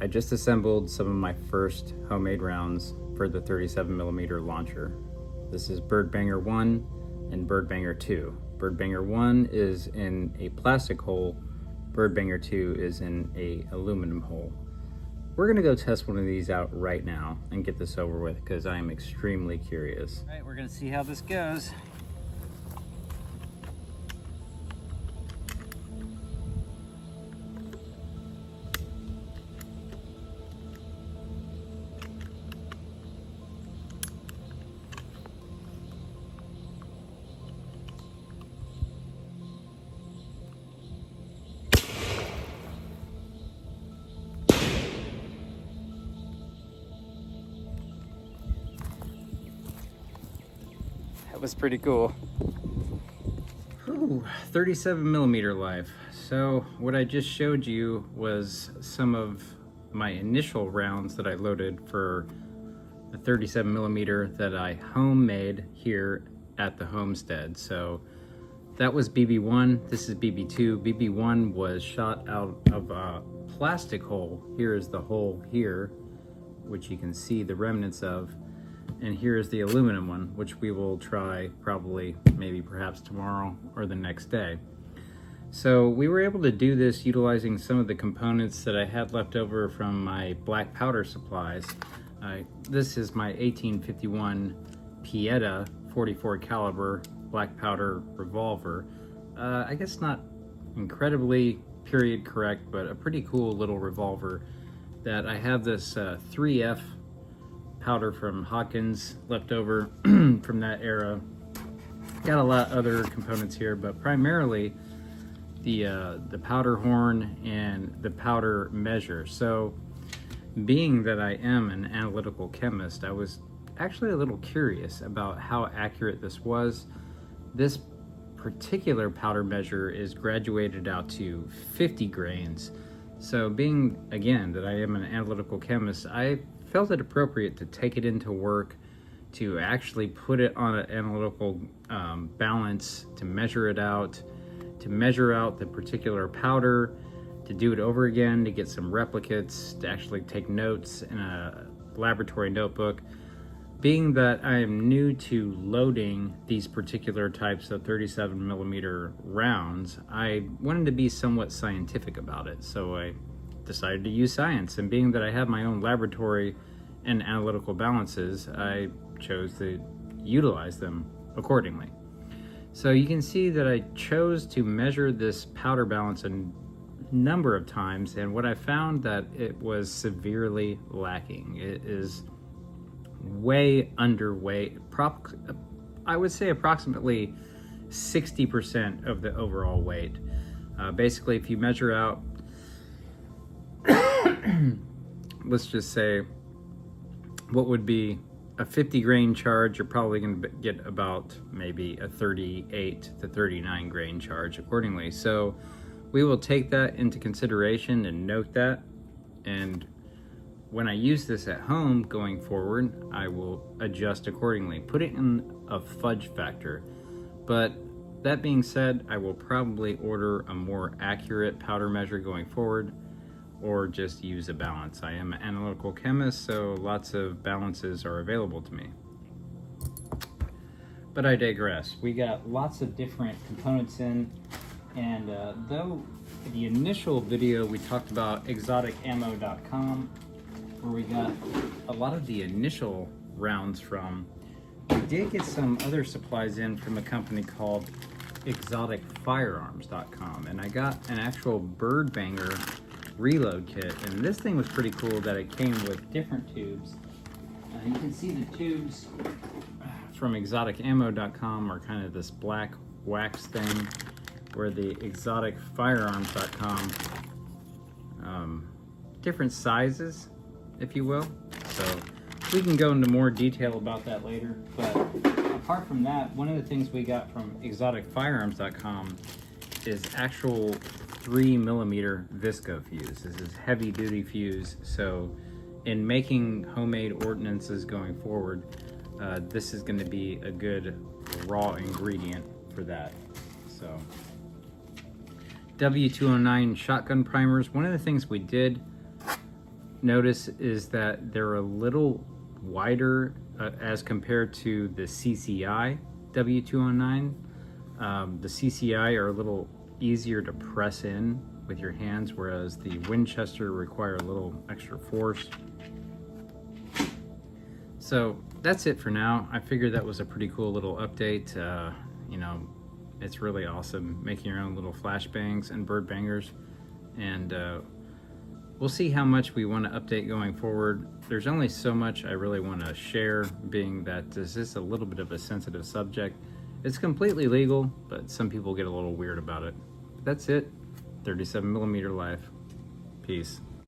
I just assembled some of my first homemade rounds for the 37mm launcher. This is Bird Banger 1 and Bird Banger 2. Bird Banger 1 is in a plastic hole, Bird Banger 2 is in a aluminum hole. We're gonna go test one of these out right now and get this over with because I am extremely curious. All right, we're gonna see how this goes. That was pretty cool. Ooh, 37mm life. So what I just showed you was some of my initial rounds that I loaded for the 37mm that I homemade here at the homestead. So that was BB1, this is BB2. BB1 was shot out of a plastic hole. Here is the hole here, which you can see the remnants of. And here is the aluminum one, which we will try probably, maybe perhaps tomorrow or the next day. So we were able to do this utilizing some of the components that I had left over from my black powder supplies. This is my 1851 Pietta 44 caliber black powder revolver. I guess not incredibly period correct, but a pretty cool little revolver that I have this 3F powder from Hawkins left over from that era. Got a lot of other components here, but primarily the powder horn and the powder measure. So being that I am an analytical chemist, I was actually a little curious about how accurate this was. This particular powder measure is graduated out to 50 grains. So being, again, that I am an analytical chemist, I felt it appropriate to take it into work, to actually put it on an analytical balance, to measure it out, to measure out the particular powder, to do it over again, to get some replicates, to actually take notes in a laboratory notebook. Being that I am new to loading these particular types of 37mm rounds, I wanted to be somewhat scientific about it. So I decided to use science, and being that I have my own laboratory and analytical balances, I chose to utilize them accordingly. So you can see that I chose to measure this powder balance a number of times, and what I found that it was severely lacking. It is way underweight. I would say approximately 60% of the overall weight. Basically, if you measure out let's just say what would be a 50 grain charge, you're probably going to get about maybe a 38 to 39 grain charge accordingly. So we will take that into consideration and note that, and when I use this at home going forward, I will adjust accordingly, put it in a fudge factor. But that being said, I will probably order a more accurate powder measure going forward, or just use a balance. I am an analytical chemist, so lots of balances are available to me. But I digress. We got lots of different components in, and though the initial video we talked about exoticammo.com, where we got a lot of the initial rounds from, we did get some other supplies in from a company called exoticfirearms.com, and I got an actual Bird Banger reload kit, and this thing was pretty cool that it came with different tubes. You can see the tubes from exoticammo.com are kind of this black wax thing, where the exoticfirearms.com different sizes, if you will. So we can go into more detail about that later, but apart from that, one of the things we got from exoticfirearms.com is actual 3mm Visco fuse. This is heavy duty fuse, so in making homemade ordnances going forward, this is going to be a good raw ingredient for that. So W209 shotgun primers. One of the things we did notice is that they're a little wider as compared to the CCI W209. The CCI are a little easier to press in with your hands, whereas the Winchester require a little extra force. So that's it for now. I figured that was a pretty cool little update. You know, it's really awesome making your own little flashbangs and bird bangers. And we'll see how much we want to update going forward. There's only so much I really want to share, being that this is a little bit of a sensitive subject. It's completely legal, but some people get a little weird about it. That's it. 37mm life. Peace.